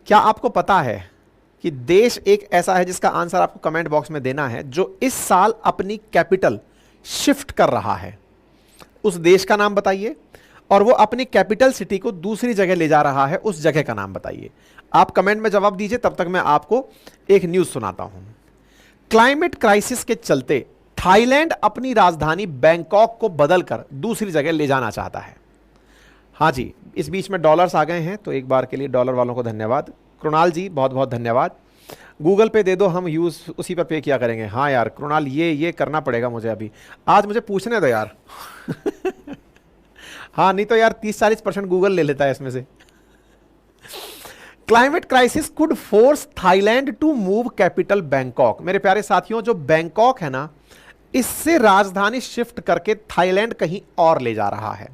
क्या आपको पता है कि देश एक ऐसा है जिसका आंसर आपको कमेंट बॉक्स में देना है, जो इस साल अपनी कैपिटल शिफ्ट कर रहा है? उस देश का नाम बताइए, और वो अपनी कैपिटल सिटी को दूसरी जगह ले जा रहा है, उस जगह का नाम बताइए। आप कमेंट में जवाब दीजिए, तब तक मैं आपको एक न्यूज सुनाता हूं। क्लाइमेट क्राइसिस के चलते थाईलैंड अपनी राजधानी बैंकॉक को बदलकर दूसरी जगह ले जाना चाहता है। हाँ जी, इस बीच में डॉलर्स आ गए हैं, तो एक बार के लिए डॉलर वालों को धन्यवाद। कृणाल जी बहुत बहुत धन्यवाद। गूगल पे दे दो, हम यूज उसी पर पे किया करेंगे। हाँ यार कृणाल, ये करना पड़ेगा मुझे, अभी आज मुझे पूछने दो यार। हाँ नहीं तो यार 30-40% गूगल ले लेता है इसमें से। Climate crisis could force Thailand to move capital Bangkok. मेरे प्यारे साथियों, जो बैंकॉक है ना, इससे राजधानी शिफ्ट करके थाईलैंड कहीं और ले जा रहा है।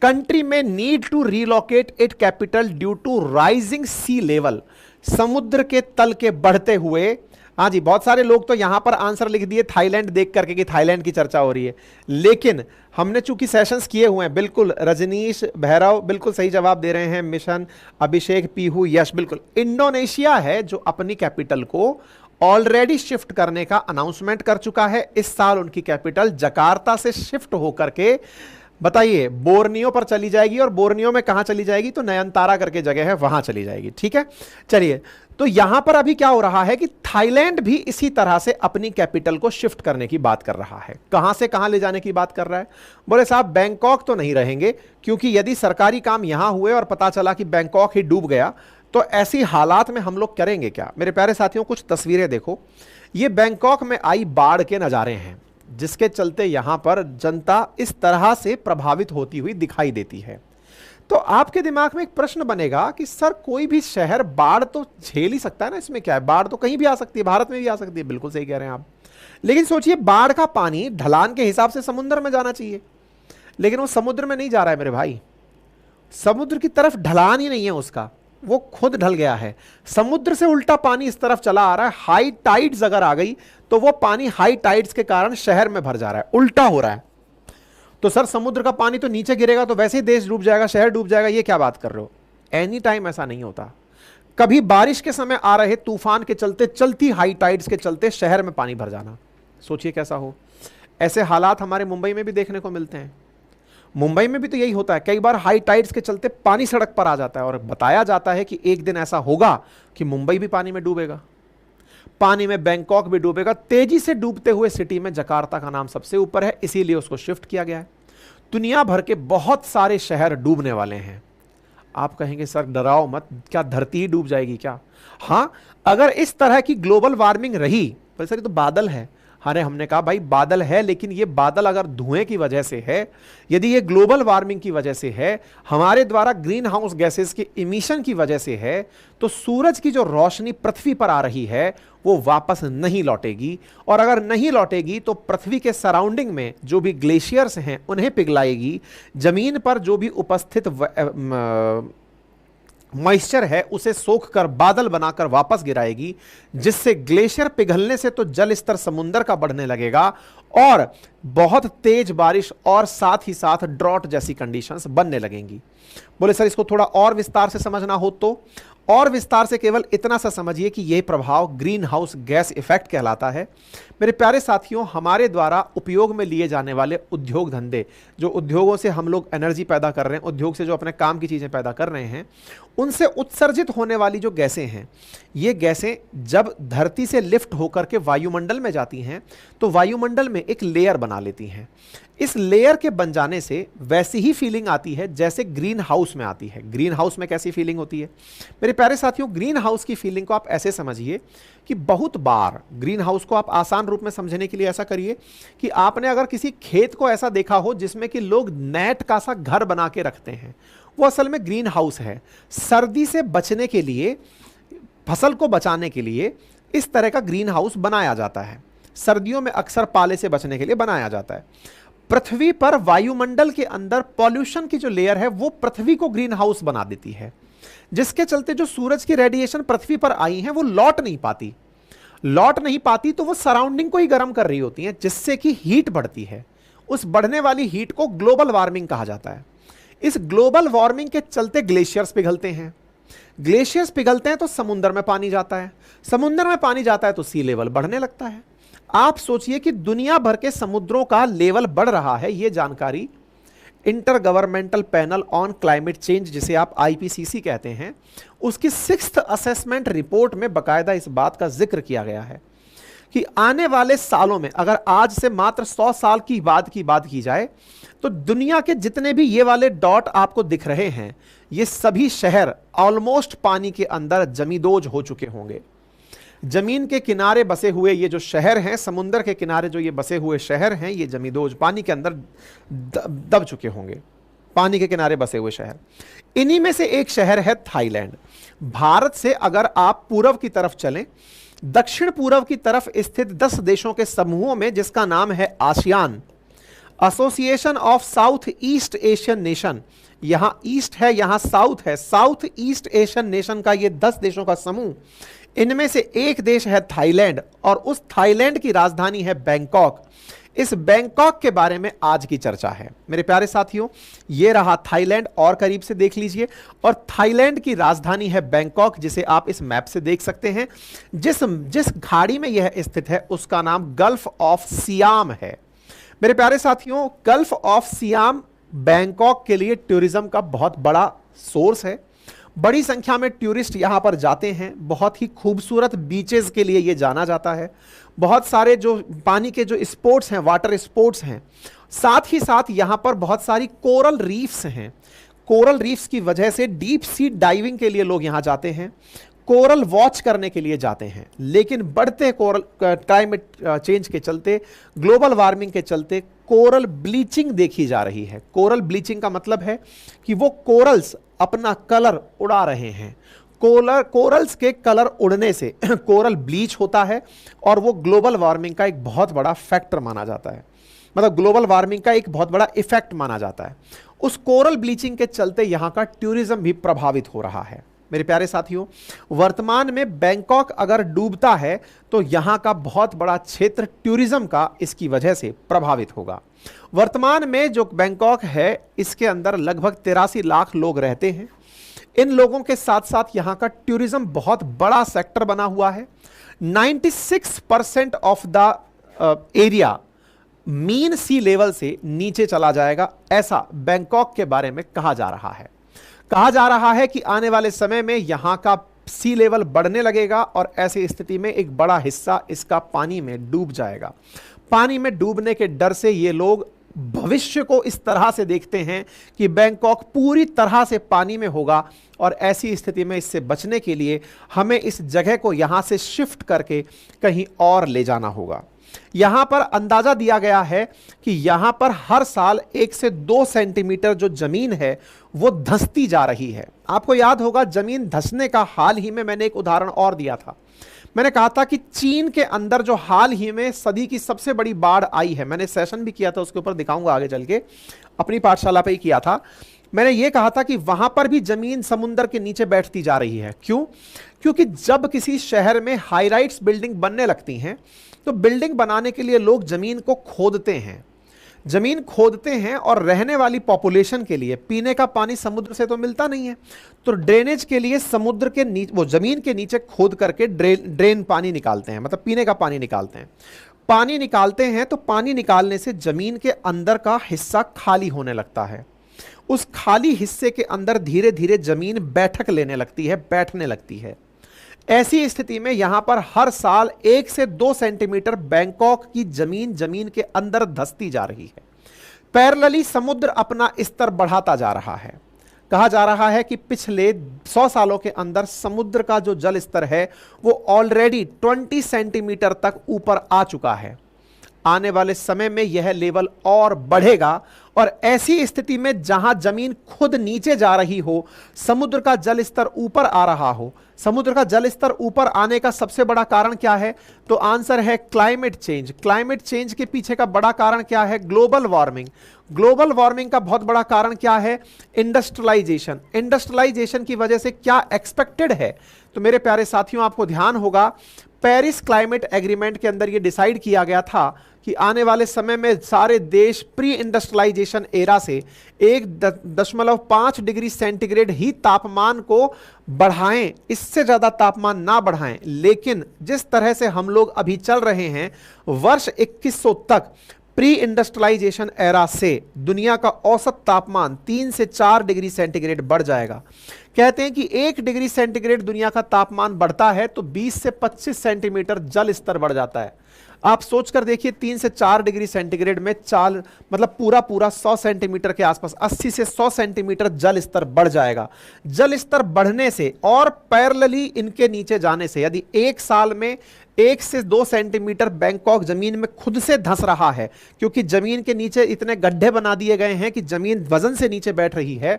कंट्री में need to relocate it capital due to rising sea level. समुद्र के तल के बढ़ते हुए, हाँ जी, बहुत सारे लोग तो यहां पर आंसर लिख दिए थाईलैंड देख करके कि थाईलैंड की चर्चा हो रही है, लेकिन हमने चूंकि सेशंस किए हुए हैं, बिल्कुल रजनीश भैरव बिल्कुल सही जवाब दे रहे हैं, मिशन अभिषेक पीहू यश बिल्कुल, इंडोनेशिया है जो अपनी कैपिटल को ऑलरेडी शिफ्ट करने का अनाउंसमेंट कर चुका है। इस साल उनकी कैपिटल जकार्ता से शिफ्ट होकर के, बताइए, बोर्नियो पर चली जाएगी, और बोर्नियो में कहां चली जाएगी? तो नयनतारा करके जगह है, वहां चली जाएगी। ठीक है, चलिए, तो यहां पर अभी क्या हो रहा है कि थाईलैंड भी इसी तरह से अपनी कैपिटल को शिफ्ट करने की बात कर रहा है। कहां से कहां ले जाने की बात कर रहा है? बोले साहब बैंकॉक तो नहीं रहेंगे, क्योंकि यदि सरकारी काम यहां हुए और पता चला कि बैंकॉक ही डूब गया, तो ऐसी हालात में हम लोग करेंगे क्या? मेरे प्यारे साथियों, कुछ तस्वीरें देखो। ये बैंकॉक में आई बाढ़ के नजारे हैं, जिसके चलते यहां पर जनता इस तरह से प्रभावित होती हुई दिखाई देती है। तो आपके दिमाग में एक प्रश्न बनेगा कि सर कोई भी शहर बाढ़ तो झेल ही सकता है ना, इसमें क्या है? बाढ़ तो कहीं भी आ सकती है, भारत में भी आ सकती है। बिल्कुल सही कह रहे हैं आप, लेकिन सोचिए, बाढ़ का पानी ढलान के हिसाब से समुद्र में जाना चाहिए, लेकिन वो समुद्र में नहीं जा रहा है मेरे भाई। समुद्र की तरफ ढलान ही नहीं है उसका, वो खुद ढल गया है। समुद्र से उल्टा पानी इस तरफ चला आ रहा है। हाई टाइड्स अगर आ गई तो वो पानी हाई टाइड्स के कारण शहर में भर जा रहा है, उल्टा हो रहा है। तो सर समुद्र का पानी तो नीचे गिरेगा तो वैसे ही देश डूब जाएगा, शहर डूब जाएगा, ये क्या बात कर रहे हो? एनी टाइम ऐसा नहीं होता। कभी बारिश के समय आ रहे तूफान के चलते, चलती हाई टाइड्स के चलते शहर में पानी भर जाना, सोचिए कैसा हो। ऐसे हालात हमारे मुंबई में भी देखने को मिलते हैं। मुंबई में भी तो यही होता है, कई बार हाई टाइड्स के चलते पानी सड़क पर आ जाता है, और बताया जाता है कि एक दिन ऐसा होगा कि मुंबई भी पानी में डूबेगा, पानी में बैंकॉक भी डूबेगा। तेजी से डूबते हुए सिटी में जकार्ता का नाम सबसे ऊपर है, इसीलिए उसको शिफ्ट किया गया है। दुनिया भर के बहुत सारे शहर डूबने वाले हैं। आप कहेंगे सर डराओ मत, क्या धरती ही डूब जाएगी क्या? हां, अगर इस तरह की ग्लोबल वार्मिंग रही, पर सर ये तो बादल है। अरे हमने कहा भाई बादल है, लेकिन ये बादल अगर धुएं की वजह से है, यदि ये ग्लोबल वार्मिंग की वजह से है, हमारे द्वारा ग्रीन हाउस गैसेस के इमिशन की वजह से है, तो सूरज की जो रोशनी पृथ्वी पर आ रही है वो वापस नहीं लौटेगी, और अगर नहीं लौटेगी तो पृथ्वी के सराउंडिंग में जो भी ग्लेशियर्स हैं उन्हें पिघलाएगी। जमीन पर जो भी उपस्थित मॉइस्चर है उसे सोख कर बादल बनाकर वापस गिराएगी, जिससे ग्लेशियर पिघलने से तो जल स्तर समुद्र का बढ़ने लगेगा, और बहुत तेज बारिश और साथ ही साथ ड्रॉट जैसी कंडीशंस बनने लगेंगी। बोले सर इसको थोड़ा और विस्तार से समझना हो तो और विस्तार से केवल इतना सा समझिए कि यह प्रभाव ग्रीन हाउस गैस इफेक्ट कहलाता है। मेरे प्यारे साथियों, हमारे द्वारा उपयोग में लिए जाने वाले उद्योग धंधे, जो उद्योगों से हम लोग एनर्जी पैदा कर रहे हैं, उद्योग से जो अपने काम की चीजें पैदा कर रहे हैं, उनसे उत्सर्जित होने वाली जो गैसें हैं, ये गैसें जब धरती से लिफ्ट होकर के वायुमंडल में जाती हैं तो वायुमंडल में एक लेयर बना लेती हैं। इस लेयर के बन जाने से वैसी ही फीलिंग आती है जैसे ग्रीन हाउस में आती है। ग्रीन हाउस में कैसी फीलिंग होती है मेरे प्यारे साथियों? ग्रीन हाउस की फीलिंग को आप ऐसे समझिए कि बहुत बार ग्रीन हाउस को आप आसान रूप में समझने के लिए ऐसा करिए कि आपने अगर किसी खेत को ऐसा देखा हो जिसमें कि लोग नेट का सा घर बना के रखते हैं, वो असल में ग्रीन हाउस है। सर्दी से बचने के लिए, फसल को बचाने के लिए इस तरह का ग्रीन हाउस बनाया जाता है। सर्दियों में अक्सर पाले से बचने के लिए बनाया जाता है। पृथ्वी पर वायुमंडल के अंदर पॉल्यूशन की जो लेयर है वो पृथ्वी को ग्रीन हाउस बना देती है, जिसके चलते जो सूरज की रेडिएशन पृथ्वी पर आई है वो लौट नहीं पाती तो वो सराउंडिंग को ही गर्म कर रही होती है, जिससे कि हीट बढ़ती है। उस बढ़ने वाली हीट को ग्लोबल वार्मिंग कहा जाता है। इस ग्लोबल वार्मिंग के चलते ग्लेशियर्स पिघलते हैं, ग्लेशियर्स पिघलते हैं तो समुद्र में पानी जाता है, समुद्र में पानी जाता है तो सी लेवल बढ़ने लगता है। आप सोचिए कि दुनिया भर के समुद्रों का लेवल बढ़ रहा है। यह जानकारी inter governmental panel on climate change, जिसे आप आईपीसीसी कहते हैं, उसकी 6th असेसमेंट रिपोर्ट में बकायदा इस बात का जिक्र किया गया है कि आने वाले सालों में, अगर आज से मात्र 100 साल की बात की जाए, तो दुनिया के जितने भी ये वाले डॉट आपको दिख रहे हैं, ये सभी शहर ऑलमोस्ट पानी के अंदर जमींदोज हो चुके होंगे। जमीन के किनारे बसे हुए ये जो शहर हैं, समुद्र के किनारे जो ये बसे हुए शहर हैं, ये जमींदोज पानी के अंदर दब चुके होंगे। पानी के किनारे बसे हुए शहर, इन्हीं में से एक शहर है थाईलैंड। भारत से अगर आप पूर्व की तरफ चलें, दक्षिण पूर्व की तरफ स्थित 10 देशों के समूहों में, जिसका नाम है ASEAN, association of south east Asian nation, यहां ईस्ट है यहां साउथ है, साउथ ईस्ट एशियन नेशन का ये 10 देशों का समूह, इनमें से एक देश है थाईलैंड, और उस थाईलैंड की राजधानी है बैंकॉक। इस बैंकॉक के बारे में आज की चर्चा है मेरे प्यारे साथियों। ये रहा थाईलैंड, और करीब से देख लीजिए, और थाईलैंड की राजधानी है बैंकॉक, जिसे आप इस मैप से देख सकते हैं। जिस खाड़ी में यह स्थित है उसका नाम गल्फ ऑफ सियाम है। मेरे प्यारे साथियों, गल्फ ऑफ सियाम बैंकॉक के लिए टूरिज्म का बहुत बड़ा सोर्स है। बड़ी संख्या में टूरिस्ट यहां पर जाते हैं। बहुत ही खूबसूरत बीचेस के लिए यह जाना जाता है। बहुत सारे जो पानी के जो स्पोर्ट्स हैं, वाटर स्पोर्ट्स हैं, साथ ही साथ यहां पर बहुत सारी कोरल रीफ्स हैं। कोरल रीफ्स की वजह से डीप सी डाइविंग के लिए लोग यहां जाते हैं, कोरल वॉच करने के लिए जाते हैं। लेकिन बढ़ते कोरल क्लाइमेट चेंज के चलते, ग्लोबल वार्मिंग के चलते कोरल ब्लीचिंग देखी जा रही है। कोरल ब्लीचिंग का मतलब है कि वो कोरल्स अपना कलर उड़ा रहे हैं। कोरल्स के कलर उड़ने से कोरल ब्लीच होता है, और वो ग्लोबल वार्मिंग का एक बहुत बड़ा फैक्टर माना जाता है, मतलब ग्लोबल वार्मिंग का एक बहुत बड़ा इफेक्ट माना जाता है। उस कोरल ब्लीचिंग के चलते यहां का टूरिज्म भी प्रभावित हो रहा है। मेरे प्यारे साथियों, वर्तमान में बैंकॉक अगर डूबता है तो यहां का बहुत बड़ा क्षेत्र टूरिज्म का इसकी वजह से प्रभावित होगा। वर्तमान में जो बैंकॉक है, इसके अंदर लगभग 83 लाख लोग रहते हैं। इन लोगों के साथ साथ यहां का टूरिज्म बहुत बड़ा सेक्टर बना हुआ है। 96% of the area mean sea level से नीचे चला जाएगा, ऐसा बैंकॉक के बारे में कहा जा रहा है। कहा जा रहा है कि आने वाले समय में यहां का सी लेवल बढ़ने लगेगा, और ऐसी स्थिति में एक बड़ा हिस्सा इसका पानी में डूब जाएगा। पानी में डूबने के डर से ये लोग भविष्य को इस तरह से देखते हैं कि बैंकॉक पूरी तरह से पानी में होगा, और ऐसी स्थिति में इससे बचने के लिए हमें इस जगह को यहां से शिफ्ट करके कहीं और ले जाना होगा। यहां पर अंदाजा दिया गया है कि यहां पर हर साल 1 से 2 सेंटीमीटर जो जमीन है वो धंसती जा रही है। आपको याद होगा, जमीन धंसने का हाल ही में मैंने एक उदाहरण और दिया था। मैंने कहा था कि चीन के अंदर जो हाल ही में सदी की सबसे बड़ी बाढ़ आई है, मैंने सेशन भी किया था, उसके ऊपर दिखाऊंगा आगे चल के, अपनी पाठशाला पे ही किया था। मैंने ये कहा था कि वहां पर भी जमीन समुद्र के नीचे बैठती जा रही है। क्यों? क्योंकि जब किसी शहर में हाई राइट्स बिल्डिंग बनने लगती हैं, तो बिल्डिंग बनाने के लिए लोग जमीन को खोदते हैं। जमीन खोदते हैं, और रहने वाली पॉपुलेशन के लिए पीने का पानी समुद्र से तो मिलता नहीं है, तो ड्रेनेज के लिए समुद्र के नीचे, वो जमीन के नीचे खोद करके ड्रेन पानी निकालते हैं, मतलब पीने का पानी निकालते हैं। पानी निकालते हैं तो पानी निकालने से जमीन के अंदर का हिस्सा खाली होने लगता है। उस खाली हिस्से के अंदर धीरे धीरे जमीन बैठक लेने लगती है, बैठने लगती है। ऐसी स्थिति में यहां पर हर साल 1 से 2 सेंटीमीटर बैंकॉक की जमीन के अंदर धंसती जा रही है। पैरेलली समुद्र अपना स्तर बढ़ाता जा रहा है। कहा जा रहा है कि पिछले 100 सालों के अंदर समुद्र का जो जल स्तर है वो ऑलरेडी 20 सेंटीमीटर तक ऊपर आ चुका है। आने वाले समय में यह लेवल और बढ़ेगा, और ऐसी स्थिति में जहां जमीन खुद नीचे जा रही हो, समुद्र का जल स्तर ऊपर आ रहा हो। समुद्र का जल स्तर ऊपर आने का सबसे बड़ा कारण क्या है? तो आंसर है क्लाइमेट चेंज। क्लाइमेट चेंज के पीछे का बड़ा कारण क्या है? Global warming. ग्लोबल वार्मिंग का बहुत बड़ा कारण क्या है? इंडस्ट्रियलाइजेशन। इंडस्ट्रियलाइजेशन की वजह से क्या एक्सपेक्टेड है? तो मेरे प्यारे साथियों, आपको ध्यान होगा, पेरिस क्लाइमेट एग्रीमेंट के अंदर यह डिसाइड किया गया था कि आने वाले समय में सारे देश प्री इंडस्ट्रियलाइजेशन एरा से 1.5 डिग्री सेंटीग्रेड ही तापमान को बढ़ाएं, इससे ज्यादा तापमान ना बढ़ाएं। लेकिन जिस तरह से हम लोग अभी चल रहे हैं, वर्ष 2100 तक प्री इंडस्ट्रियलाइजेशन एरा से दुनिया का औसत तापमान 3 से 4 डिग्री सेंटीग्रेड बढ़ जाएगा। कहते हैं कि 1 डिग्री सेंटीग्रेड दुनिया का तापमान बढ़ता है तो 20 से 25 सेंटीमीटर जल स्तर बढ़ जाता है। आप सोचकर देखिए, 3 से 4 डिग्री सेंटीग्रेड में चाल मतलब पूरा पूरा 100 सेंटीमीटर के आसपास 80 से 100 सेंटीमीटर जल स्तर बढ़ जाएगा। जल स्तर बढ़ने से और पैरेलली इनके नीचे जाने से यदि एक साल में 1 से 2 सेंटीमीटर बैंकॉक जमीन में खुद से धंस रहा है, क्योंकि जमीन के नीचे इतने गड्ढे बना दिए गए हैं कि जमीन वजन से नीचे बैठ रही है,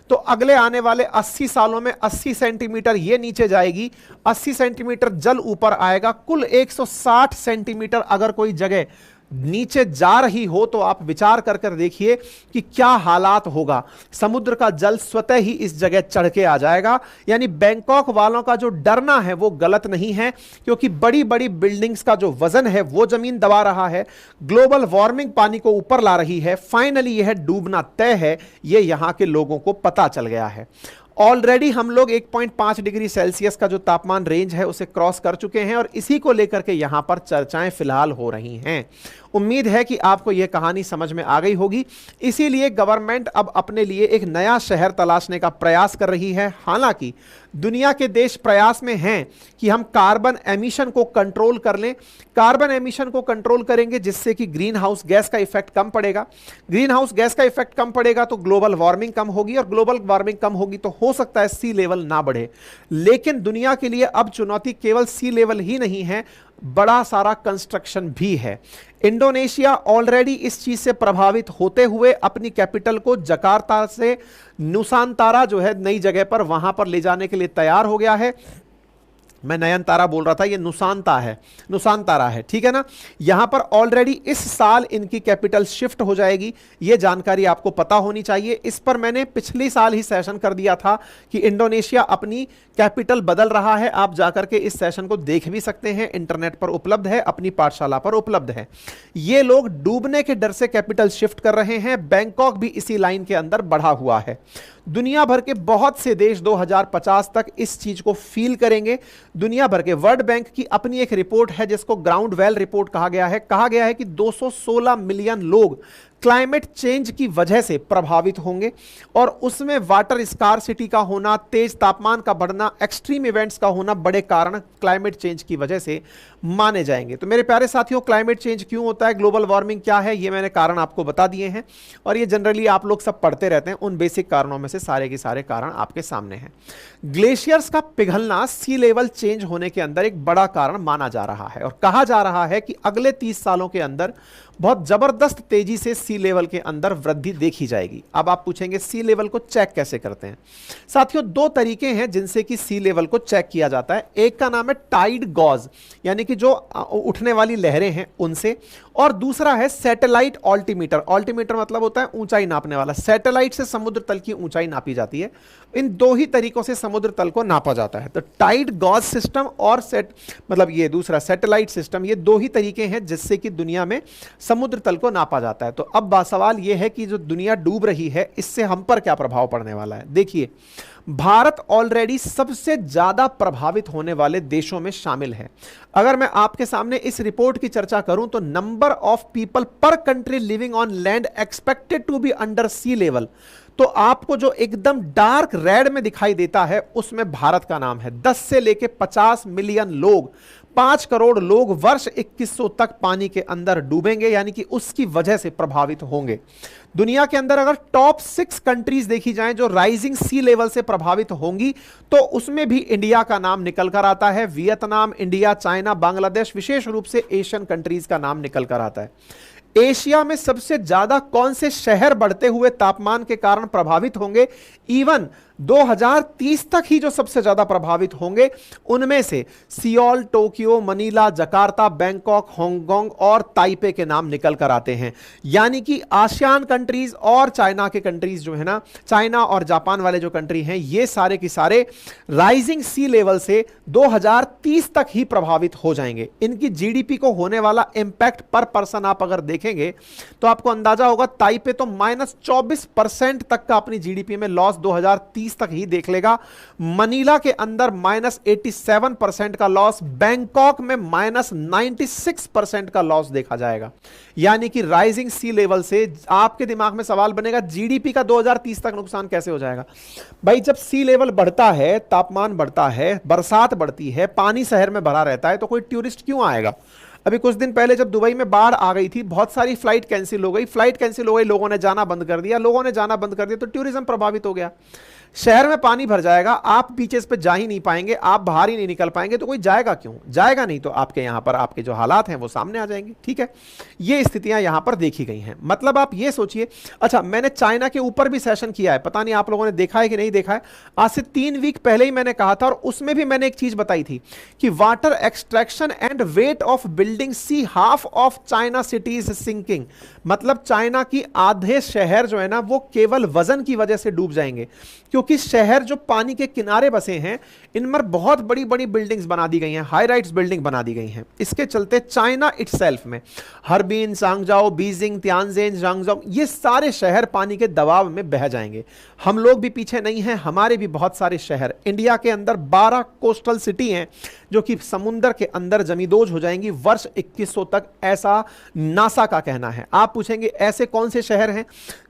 तो अगले आने वाले 80 सालों में 80 सेंटीमीटर ये नीचे जाएगी, 80 सेंटीमीटर जल ऊपर आएगा। कुल 160 सेंटीमीटर अगर कोई जगह नीचे जा रही हो तो आप विचार कर कर देखिए कि क्या हालात होगा। समुद्र का जल स्वतः ही इस जगह चढ़ के आ जाएगा। यानी बैंकॉक वालों का जो डरना है वो गलत नहीं है, क्योंकि बड़ी बड़ी बिल्डिंग्स का जो वजन है वो जमीन दबा रहा है, ग्लोबल वार्मिंग पानी को ऊपर ला रही है, फाइनली यह डूबना तय है, ये यहां के लोगों को पता चल गया है। ऑलरेडी हम लोग 1.5 डिग्री सेल्सियस का जो तापमान रेंज है उसे क्रॉस कर चुके हैं और इसी को लेकर के यहां पर चर्चाएं फिलहाल हो रही हैं। उम्मीद है कि आपको यह कहानी समझ में आ गई होगी। इसीलिए गवर्नमेंट अब अपने लिए एक नया शहर तलाशने का प्रयास कर रही है। हालांकि दुनिया के देश प्रयास में हैं कि हम कार्बन एमिशन को कंट्रोल कर लें। कार्बन एमिशन को कंट्रोल करेंगे जिससे कि ग्रीन हाउस गैस का इफेक्ट कम पड़ेगा। ग्रीन हाउस गैस का इफेक्ट कम पड़ेगा तो ग्लोबल वार्मिंग कम होगी, और ग्लोबल वार्मिंग कम होगी तो हो सकता है सी लेवल ना बढ़े। लेकिन दुनिया के लिए अब चुनौती केवल सी लेवल ही नहीं है, बड़ा सारा कंस्ट्रक्शन भी है। इंडोनेशिया ऑलरेडी इस चीज से प्रभावित होते हुए अपनी कैपिटल को जकार्ता से नुसांतारा जो है नई जगह पर, वहां पर ले जाने के लिए तैयार हो गया है। मैं नयनतारा बोल रहा था, ये नुसांतारा है, ठीक है ना। यहां पर ऑलरेडी इस साल इनकी कैपिटल शिफ्ट हो जाएगी, ये जानकारी आपको पता होनी चाहिए। इस पर मैंने पिछले साल ही सेशन कर दिया था कि इंडोनेशिया अपनी कैपिटल बदल रहा है। आप जाकर के इस सेशन को देख भी सकते हैं, इंटरनेट पर उपलब्ध है, अपनी पाठशाला पर उपलब्ध है। ये लोग डूबने के डर से कैपिटल शिफ्ट कर रहे हैं। बैंकॉक भी इसी लाइन के अंदर बढ़ा हुआ है। दुनिया भर के बहुत से देश 2050 तक इस चीज को फील करेंगे। दुनिया भर के वर्ल्ड बैंक की अपनी एक रिपोर्ट है जिसको ग्राउंड वेल रिपोर्ट कहा गया है कि 216 मिलियन लोग क्लाइमेट चेंज की वजह से प्रभावित होंगे, और उसमें वाटर स्कार्सिटी का होना, तेज तापमान का बढ़ना, एक्सट्रीम इवेंट्स का होना बड़े कारण क्लाइमेट चेंज की वजह से माने जाएंगे। तो मेरे प्यारे साथियों, क्लाइमेट चेंज क्यों होता है, ग्लोबल वार्मिंग क्या है, ये मैंने कारण आपको बता दिए हैं, और ये जनरली आप लोग सब पढ़ते रहते हैं। उन बेसिक कारणों में से सारे के सारे कारण आपके सामने हैं। ग्लेशियर्स का पिघलना सी लेवल चेंज होने के अंदर एक बड़ा कारण माना जा रहा है, और कहा जा रहा है कि अगले 30 सालों के अंदर बहुत जबरदस्त तेजी से सी लेवल के अंदर वृद्धि देखी जाएगी। अब आप पूछेंगे सी लेवल को चेक कैसे करते हैं। साथियों, 2 तरीके हैं जिनसे कि सी लेवल को चेक किया जाता है। एक का नाम है टाइड गॉज, यानी कि जो उठने वाली लहरें हैं उनसे, और दूसरा है सैटेलाइट ऑल्टीमीटर। ऑल्टीमीटर मतलब होता है ऊंचाई नापने वाला। सैटेलाइट से समुद्र तल की ऊंचाई नापी जाती है। इन 2 ही तरीकों से समुद्र तल को नापा जाता है। तो टाइड गॉज सिस्टम और ये दूसरा सैटेलाइट सिस्टम, ये 2 ही तरीके हैं जिससे कि दुनिया में समुद्र तल को नापा जाता है। तो अब सवाल यह है कि जो दुनिया डूब रही है इससे हम पर क्या प्रभाव पड़ने वाला है। देखिए, भारत ऑलरेडी सबसे ज्यादा प्रभावित होने वाले देशों में शामिल है। अगर मैं आपके सामने इस रिपोर्ट की चर्चा करूं तो नंबर ऑफ पीपल पर country living on land expected to be under sea level, तो आपको जो एकदम डार्क रेड में दिखाई देता है उसमें भारत का नाम है। 10 से लेके 50 मिलियन लोग, 5 करोड़ लोग वर्ष 2100 तक पानी के अंदर डूबेंगे, यानी कि उसकी वजह से प्रभावित होंगे। दुनिया के अंदर अगर टॉप 6 कंट्रीज देखी जाएं जो राइजिंग सी लेवल से प्रभावित होंगी तो उसमें भी इंडिया का नाम निकल कर आता है। वियतनाम, इंडिया, चाइना, बांग्लादेश, विशेष रूप से एशियन कंट्रीज का नाम निकल कर आता है। एशिया में सबसे ज्यादा कौन से शहर बढ़ते हुए तापमान के कारण प्रभावित होंगे? इवन 2030 तक ही जो सबसे ज्यादा प्रभावित होंगे उनमें से Seoul, Tokyo, Manila, Jakarta, Bangkok, Hong Kong और ताइपे के नाम निकल कर आते हैं। यानी कि आसियान कंट्रीज और चाइना के कंट्रीज जो है ना, चाइना और जापान वाले जो कंट्री हैं, ये सारे के सारे राइजिंग सी लेवल से 2030 तक ही प्रभावित हो जाएंगे। इनकी जीडीपी को होने वाला इंपैक्ट पर पर्सन आप अगर देखेंगे तो आपको अंदाजा होगा, ताइपे तो -24% तक का अपनी जीडीपी में लॉस 2030 तक ही देख लेगा। मनीला के अंदर -87% का लॉस, बैंकॉक में -96% का लॉस देखा जाएगा। यानी कि राइजिंग सी लेवल से आपके दिमाग में सवाल बनेगा, जीडीपी का 2030 तक नुकसान कैसे हो जाएगा? भाई जब सी लेवल बढ़ता है, तापमान बढ़ता है, बरसात बढ़ती है, पानी शहर में भरा रहता है, तो कोई टूरिस्ट क्यों आएगा? अभी कुछ दिन पहले जब दुबई में बाढ़ आ गई थी, बहुत सारी फ्लाइट कैंसिल हो गई, लोगों ने जाना बंद कर दिया, तो टूरिज्म प्रभावित हो गया। शहर में पानी भर जाएगा, आप बीचेस पे जा ही नहीं पाएंगे, आप बाहर ही नहीं निकल पाएंगे, तो कोई जाएगा क्यों? जाएगा नहीं, तो आपके यहां पर आपके जो हालात हैं वो सामने आ जाएंगे। ठीक है, ये स्थितियां यहां पर देखी गई हैं। मतलब आप ये सोचिए, अच्छा मैंने चाइना के ऊपर भी सेशन किया है, पता नहीं आप लोगों ने देखा है कि नहीं देखा है। आज से 3 वीक पहले ही मैंने कहा था, और उसमें भी मैंने एक चीज बताई थी कि water extraction and weight of building, see half of China cities sinking. मतलब चाइना की आधे शहर जो है ना, वो केवल वजन की वजह से डूब जाएंगे, क्योंकि शहर जो पानी के किनारे बसे हैं, इनमें बहुत बड़ी बड़ी बिल्डिंग्स बना दी गई हैं, हाई राइट्स बिल्डिंग बना दी गई हैं। इसके चलते चाइना इटसेल्फ में हरबिन, सांगजाओ, बीजिंग, तियानजिन, झांगझाओ, ये सारे शहर पानी के दबाव में बह जाएंगे। हम लोग भी पीछे नहीं हैं, हमारे भी बहुत सारे शहर, इंडिया के अंदर 12 कोस्टल सिटी हैं जो कि समुद्र के अंदर जमींदोज हो जाएंगी वर्ष 2100 तक, ऐसा नासा का कहना है। आप पूछेंगे ऐसे कौन से शहर हैं?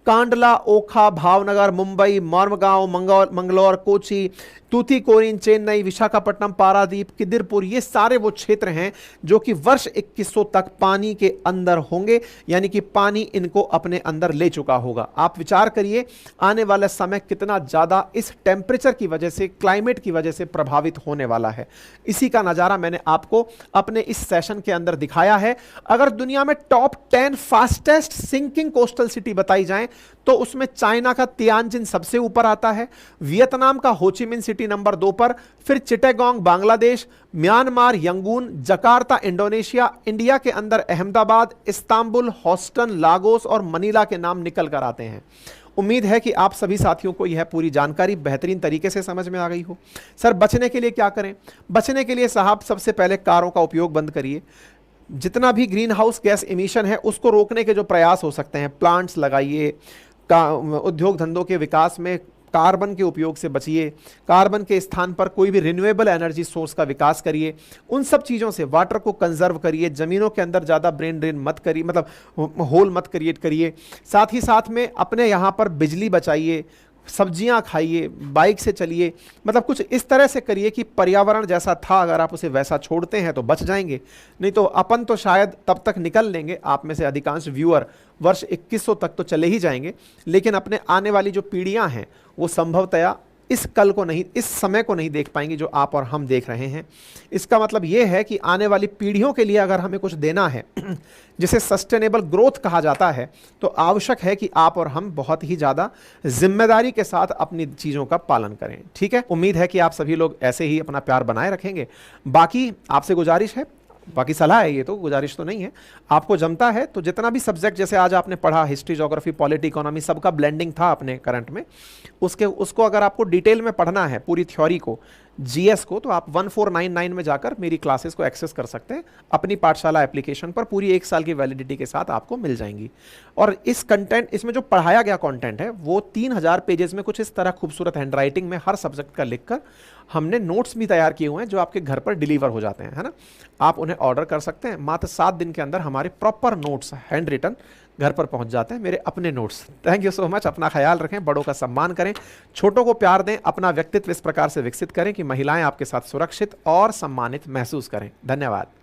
कांडला, ओखा, भावनगर, मुंबई, मोरगांव, मंगलौर, कोची, तूतीकोरिन, चेन्नई, विशाखापट्टनम, पारादीप, किदिरपुर, ये सारे वो क्षेत्र हैं जो कि वर्ष 2100 तक पानी के अंदर होंगे, यानी कि पानी इनको अपने अंदर ले चुका होगा। आप विचार करिए आने वाला समय कितना ज्यादा इस टेम्परेचर की वजह से, क्लाइमेट की वजह से प्रभावित होने वाला है। इसी का नजारा मैंने आपको अपने इस सेशन के अंदर दिखाया है। अगर दुनिया में top 10 fastest sinking coastal city बताई जाए तो उसमें चाइना का तियानजिन सबसे ऊपर आता है, वियतनाम का होचिमिन सिटी नंबर 2 पर, फिर Chittagong Bangladesh, Myanmar Yangon, Jakarta Indonesia, India के अंदर अहमदाबाद, इस्तांबुल, ह्यूस्टन, लागोस और मनीला के नाम निकल कर आते हैं। उम्मीद है कि आप सभी साथियों को यह पूरी जानकारी बेहतरीन तरीके से समझ में आ गई हो। सर बचने के लिए क्या करें? बचने के लिए साहब सबसे पहले कारों का उपयोग बंद करिए। जितना भी ग्रीन हाउस गैस इमिशन है उसको रोकने के जो प्रयास हो सकते हैं, प्लांट्स लगाइए, उद्योग धंधों के विकास में कार्बन के उपयोग से बचिए, कार्बन के स्थान पर कोई भी रिन्यूएबल एनर्जी सोर्स का विकास करिए, उन सब चीज़ों से वाटर को कंजर्व करिए, ज़मीनों के अंदर ज़्यादा ब्रेन ड्रेन मत करिए, मतलब होल मत क्रिएट करिए। साथ ही साथ में अपने यहाँ पर बिजली बचाइए, सब्जियां खाइए, बाइक से चलिए, मतलब कुछ इस तरह से करिए कि पर्यावरण जैसा था अगर आप उसे वैसा छोड़ते हैं तो बच जाएंगे, नहीं तो अपन तो शायद तब तक निकल लेंगे, आप में से अधिकांश व्यूअर वर्ष 2100 तक तो चले ही जाएंगे, लेकिन अपने आने वाली जो पीढ़ियां हैं वो संभवतया इस कल को नहीं, इस समय को नहीं देख पाएंगी जो आप और हम देख रहे हैं। इसका मतलब यह है कि आने वाली पीढ़ियों के लिए अगर हमें कुछ देना है जिसे सस्टेनेबल ग्रोथ कहा जाता है, तो आवश्यक है कि आप और हम बहुत ही ज़्यादा जिम्मेदारी के साथ अपनी चीज़ों का पालन करें। ठीक है, उम्मीद है कि आप सभी लोग ऐसे ही अपना प्यार बनाए रखेंगे। बाकी आपसे गुजारिश है, बाकी सलाह है, ये तो गुजारिश तो नहीं है, आपको जमता है तो जितना भी सब्जेक्ट जैसे आज आपने पढ़ा, हिस्ट्री, ज्योग्राफी, पॉलिटी, इकोनॉमी, सबका ब्लेंडिंग था अपने करंट में, उसको अगर आपको डिटेल में पढ़ना है पूरी थ्योरी को, जीएस को, तो आप 1499 में जाकर मेरी क्लासेस को एक्सेस कर सकते हैं। अपनी पाठशाला एप्लीकेशन पर पूरी 1 साल की वैलिडिटी के साथ आपको मिल जाएंगी। और इस कंटेंट, इसमें जो पढ़ाया गया कंटेंट है वो 3000 पेजेस में कुछ इस तरह खूबसूरत हैंडराइटिंग में हर सब्जेक्ट का लिखकर हमने नोट्स भी तैयार किए हुए हैं जो आपके घर पर डिलीवर हो जाते हैं, है ना। आप उन्हें ऑर्डर कर सकते हैं, मात्र 7 दिन के अंदर हमारे प्रॉपर नोट्स हैंड रिटन घर पर पहुंच जाते हैं, मेरे अपने notes. Thank you so much. अपना ख्याल रखें, बड़ों का सम्मान करें, छोटों को प्यार दें, अपना व्यक्तित्व इस प्रकार से विकसित करें कि महिलाएं आपके साथ सुरक्षित और सम्मानित महसूस करें। धन्यवाद।